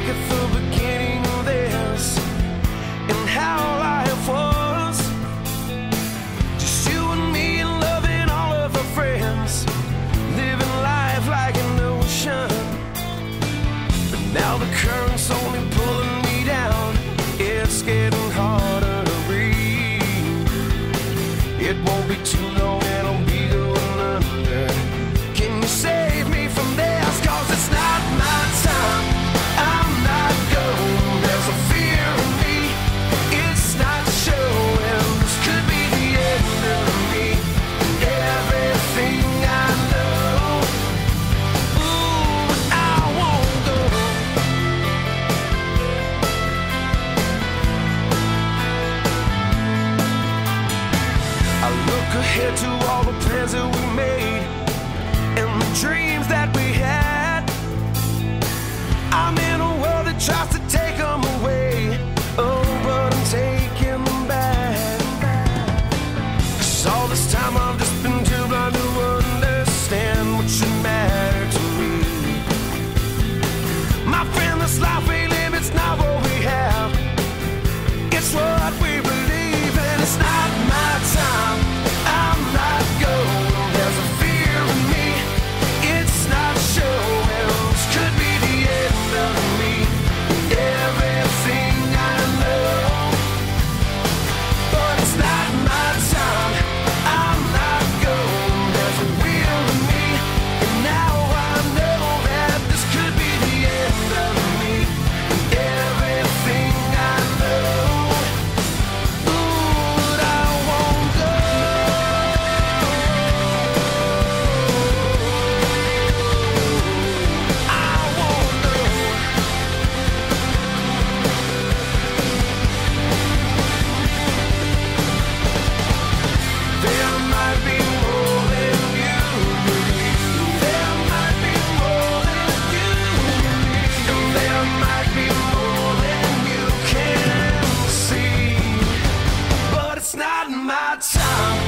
at the beginning of this and how life was. Just you and me and loving all of our friends, living life like an ocean. But now the current's only pulling me down. It's getting harder to breathe. It won't be too long and I'll be going under. Can you save me from this? 'Cause it's not my time, I'm not going. There's a fear in me, it's not showing. This could be the end of me, everything I know. Ooh, but I won't go. I look ahead to all the plans that we made and the dreams that we had. I'm in a world that tries to take them away, oh, but I'm taking them back. 'Cause all this time I've just been too blind to understand what should matter to me. My friend, this life we live, it's not what we have, it's what we believe. And it's not my time, I'm not going. There's a fear in me, it's not showing. This could be the end of me, everything I know. But it's not my time, I'm not going. There's a will in me, and now I know that this could be the end of me, everything I know. Ooh, but I won't go. I won't go. There might be more than you believe. There might be more than you believe. And there might be more than you can see. But it's not my time,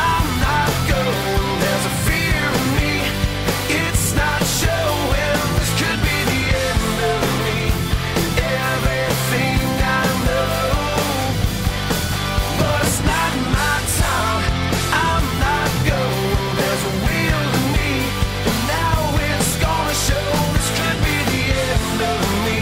I'm not going. There's a fear in me, it's not showing. This could be the end of me, everything I know. But it's not my time, I'm not going. There's a will in me, and now it's gonna show. This could be the end of me,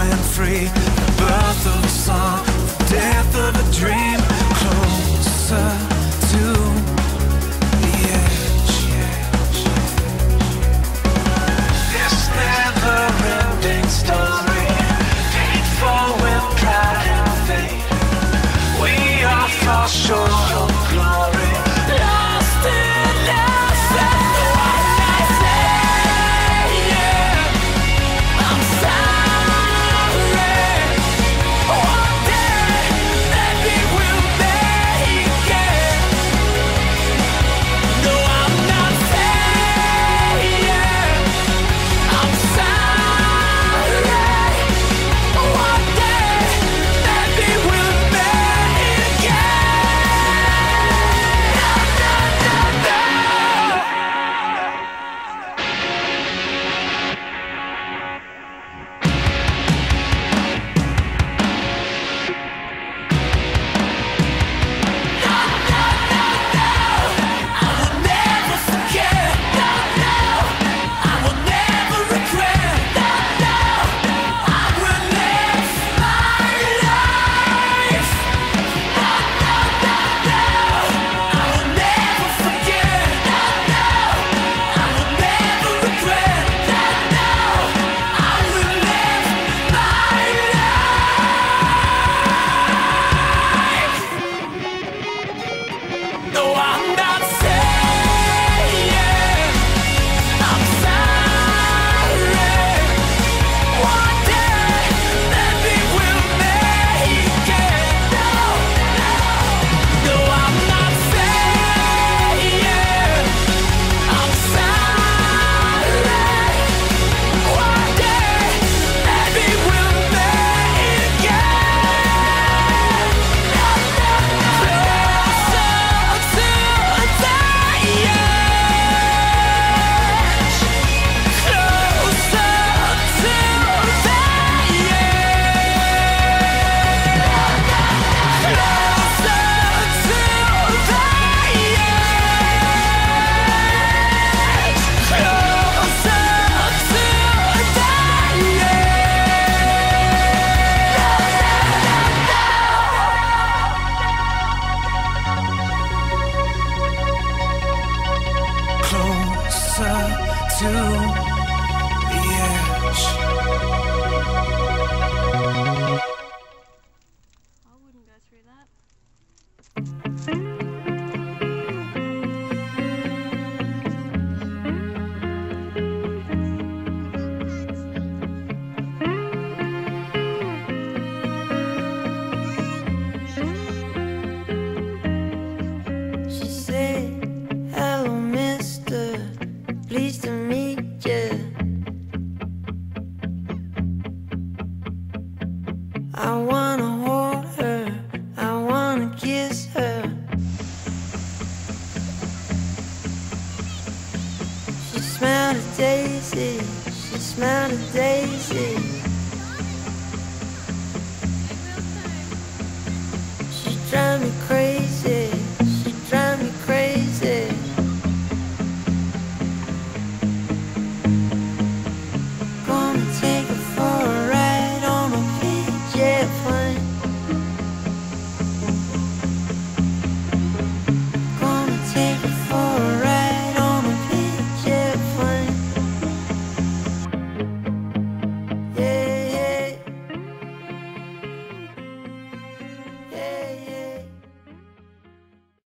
and free. The birth of a song, the death of a dream. Closer to the edge. This never-ending story, painful with pride and fate. We all fall short of glory, lost in love. To the edge. I wouldn't go through that. She said, "Hello, mister, pleased to meet you. I wanna hold her, I wanna kiss her." She smelled a daisy, she smelled a daisy.